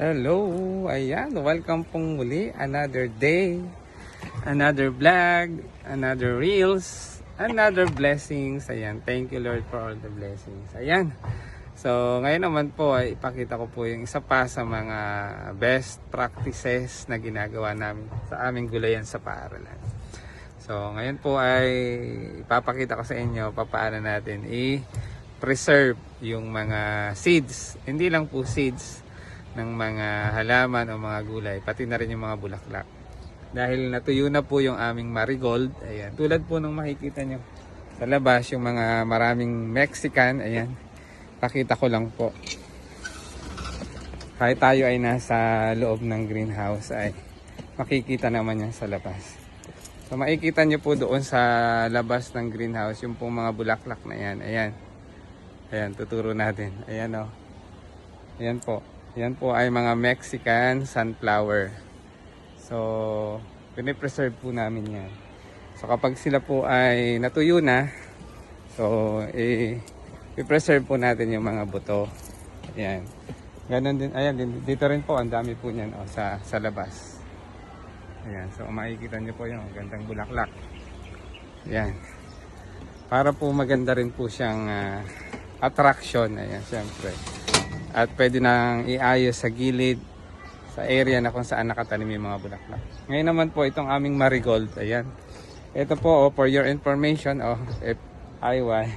Hello! Ayan, welcome pong muli. Another day, another vlog, another reels, another blessings. Ayan, thank you Lord for all the blessings. Ayan. So, ngayon naman po ay ipakita ko po yung isa pa sa mga best practices na ginagawa namin sa aming gulayan sa paaralan. So, ngayon po ay ipapakita ko sa inyo paano natin i-preserve yung mga seeds. Hindi lang po seeds ng mga halaman o mga gulay, pati na rin yung mga bulaklak. Dahil natuyo na po yung aming marigold. Ayan, tulad po nung makikita nyo sa labas, yung mga maraming Mexican. Ayan, pakita ko lang po. Kahit tayo ay nasa loob ng greenhouse, ay makikita naman yan sa labas. So makikita nyo po doon sa labas ng greenhouse yung pong mga bulaklak na yan. Ayan, ayan, tuturo natin. Ayan o. Ayan po. Yan po ay mga Mexican sunflower. So, pinipreserve po namin yan. So, kapag sila po ay natuyo na, so, i-preserve po natin yung mga buto. Ayan. Ganon din, ayan, dito rin po, ang dami po niyan sa labas. Ayan, so makikita nyo po yung gandang bulaklak. Ayan. Para po maganda rin po siyang attraction. Ayan, syempre. At pwede nang iayos sa gilid, sa area na kung saan nakatanim yung mga bulaklak. Ngayon naman po itong aming marigold. Ayan. Ito po, for your information, FIY.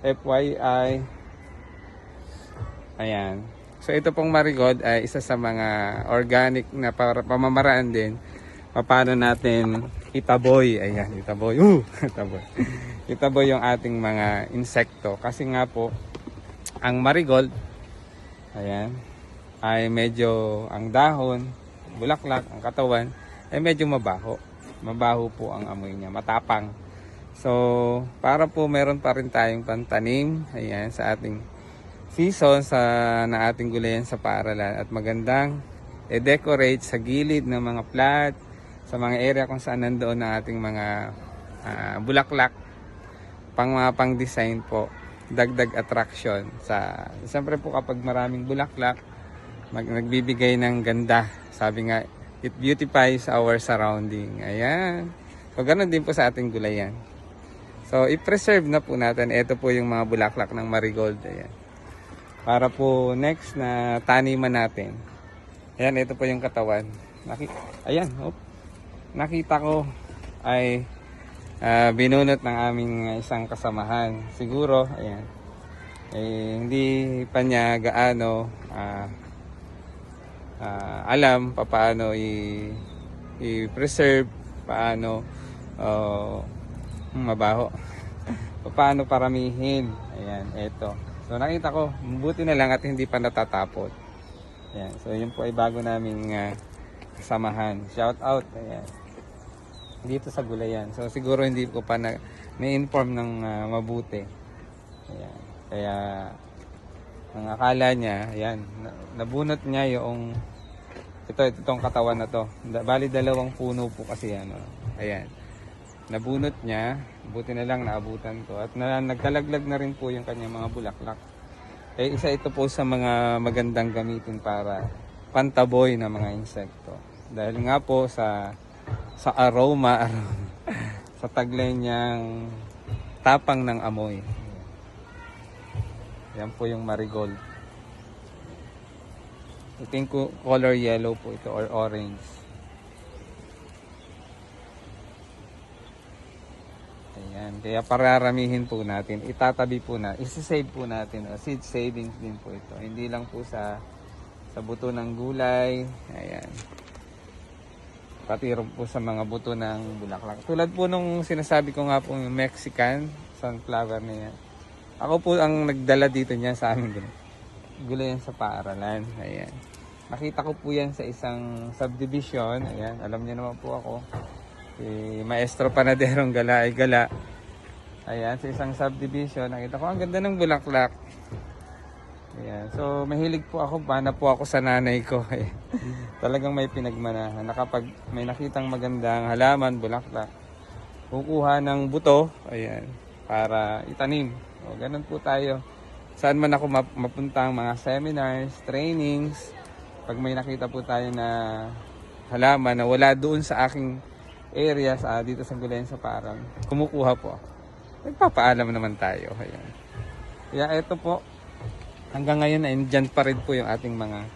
FYI. Ayan. So ito pong marigold ay isa sa mga organic na pamamaraan din. Paano natin itaboy. Ayan, itaboy. Itaboy. Itaboy yung ating mga insekto. Kasi nga po, ang marigold, ayan, ay medyo ang dahon, bulaklak, ang katawan, ay medyo mabaho. Mabaho po ang amoy niya, matapang. So, para po meron pa rin tayong pantanim, ayan, sa ating season, na ating gulayan sa paaralan. At magandang i-decorate sa gilid ng mga plat, sa mga area kung saan nandoon ang ating mga bulaklak, pang-design po. Dagdag attraction siyempre po kapag maraming bulaklak, nagbibigay ng ganda. Sabi nga, it beautifies our surrounding. Ayan. So ganoon din po sa ating gulayan. So i-preserve na po natin. Ito po yung mga bulaklak ng marigold. Ayan. Para po next na taniman natin. Ayan, ito po yung katawan. Ayan, nakita ko ay binunot ng aming isang kasamahan. Siguro, ayan, hindi pa niya gaano alam paano i-preserve, paano mabaho, paano paramihin. Ayan, eto. So nakita ko, buti na lang at hindi pa natatapot. Ayan, so yun po ay bago naming kasamahan. Shout out, ayan, dito sa gulayan. So siguro hindi ko pa na-inform ng mabuti. Ayan. Kaya ang akala niya, ayan, nabunot niya yung itong katawan na to. Bali dalawang puno po kasi yan. Ayan. Nabunot niya, buti na lang naabutan ko. At nagkalaglag na rin po yung kanyang mga bulaklak. Isa ito po sa mga magandang gamitin para pantaboy ng mga insekto. Dahil nga po sa aroma, sa taglay niyang tapang ng amoy. Yan po yung marigold. I think color yellow po ito or orange. Ayan, kaya pararamihin po natin, itatabi po na, isi-save po natin. Seed savings din po ito. Hindi lang po sa buto ng gulay. Ayan. Pati rin po sa mga buto ng bulaklak. Tulad po nung sinasabi ko nga po yung Mexican sunflower na yan. Ako po ang nagdala dito niya sa amin gulayan sa paaralan. Ayan. Nakita ko po yan sa isang subdivision. Ayan. Alam niyo naman po ako. Si Maestro Panaderong Gala ay Gala. Ayan. Sa isang subdivision. Nakita ko ang ganda ng bulaklak. Ayan. So, mahilig po ako. Bana po ako sa nanay ko. Talagang may pinagmanahan. Kapag may nakitang magandang halaman, bulaklak, kukuha ng buto, ayan, para itanim. O, ganun po tayo. Saan man ako mapunta ang mga seminars, trainings, Pag may nakita po tayo na halaman na wala doon sa aking area, dito sa Gulayan sa Parang, kumukuha po ako. Nagpapaalam naman tayo. Ayan. Kaya ito po, hanggang ngayon ay dyan pa rin po yung ating mga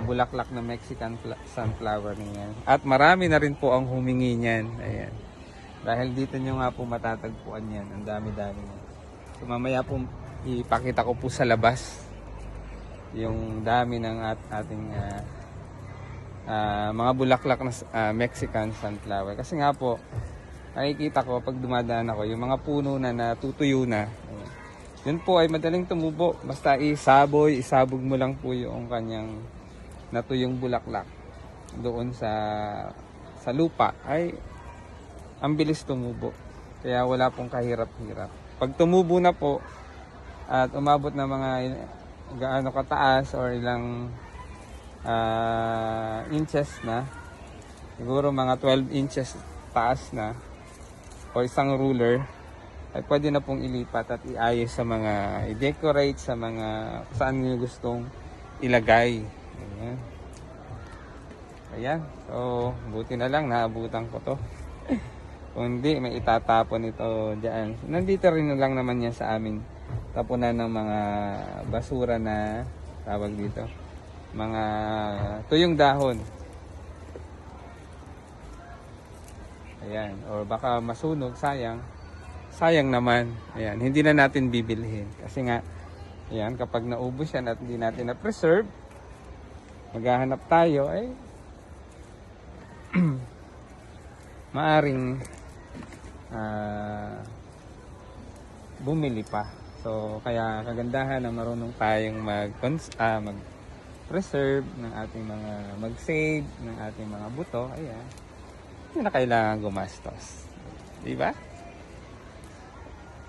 bulaklak na Mexican sunflower niyan. At marami na rin po ang humingi niyan. Ayan. Dahil dito nyo nga po matatagpuan yan. Ang dami-dami niyan. So mamaya po ipakita ko po sa labas yung dami ng ating mga bulaklak na Mexican sunflower. Kasi nga po, nakikita ko pag dumadaan ako, yung mga puno na natutuyo na, yun po ay madaling tumubo. Basta isabog mo lang po yung kanyang natuyong bulaklak doon sa lupa, ay ang bilis tumubo. Kaya wala pong kahirap-hirap. Pag tumubo na po at umabot na mga gaano kataas or ilang inches na, siguro mga 12 inches taas na o isang ruler, ay pwede na pong ilipat at iayos sa mga i-decorate sa mga saan nyo gustong ilagay. Ayan. Ayan. So buti na lang naabutan ko to. Kung hindi, may itatapon ito dyan. Nandito rin lang naman yan sa amin tapunan ng mga basura na tawag dito, mga tuyong dahon. Ayan, or baka masunog, sayang naman. Ayan, hindi na natin bibilhin kasi nga, ayan, kapag naubos yan at hindi natin na-preserve, maghahanap tayo ay maaring bumili pa. So kaya kagandahan na marunong tayong mag-preserve ng ating mga, mag-save ng ating mga buto. Ayan, hindi na kailangan gumastos, di ba?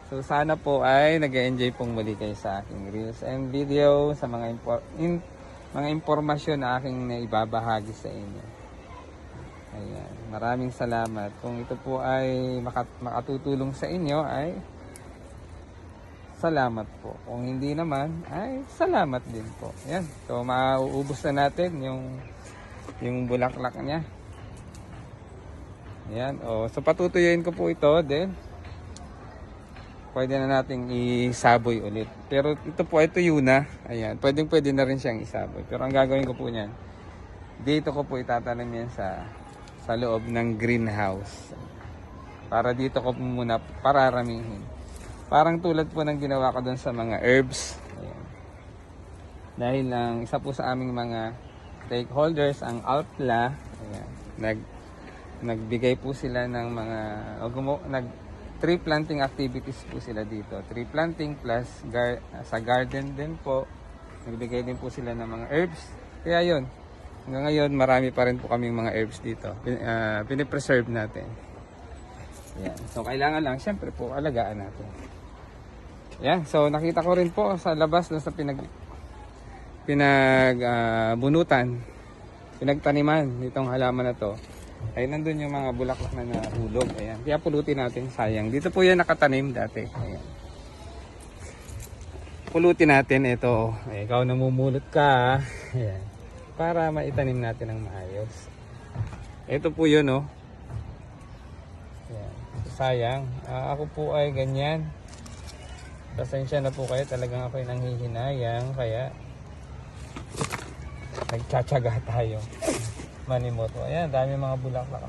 So sana po ay nag-enjoy pong muli kayo sa aking reels and video, sa mga mga impormasyon na aking naibabahagi sa inyo. Ayan, maraming salamat. Kung ito po ay makatutulong sa inyo, ay salamat po. Kung hindi naman, ay salamat din po. Ayan. So mauubos na natin yung bulaklak niya. Ayan. So patutuyuin ko po ito din. Pwede na nating isaboy ulit. Pero ito po ay tuyo na. Ayan. Pwede na rin siyang isaboy. Pero ang gagawin ko po niyan, dito ko po itatanim yan sa loob ng greenhouse. Para dito ko po muna pararamihin. Parang tulad po ng ginawa ko doon sa mga herbs. Ayan. Dahil lang isa po sa aming mga stakeholders, ang ALPLA, ayan, nagbigay po sila ng mga tree planting activities po sila dito. Tree planting plus sa garden din po, nagbigay din po sila ng mga herbs. Kaya yun, hanggang ngayon marami pa rin po kaming mga herbs dito. Pinipreserve natin. Ayan. So kailangan lang, syempre po, alagaan natin. Yan, so nakita ko rin po sa labas na sa pinagbunutan, pinagtaniman nitong halaman na to, ay nandun yung mga bulaklak na nahulog. Ayan, kaya pulutin natin, sayang. Dito po yan nakatanim dati. Ayan. Pulutin natin ito. Ay, ikaw namumulot ka. Ayan. Para maitanim natin ng maayos. Ito po yun, oh. Ayan. So, sayang. Ako po ay ganyan. Pasensya na po kayo, talagang ako'y nanghihinayang, kaya nagtsatsaga tayo. Manimoto. Ayan, dami mga bulaklak.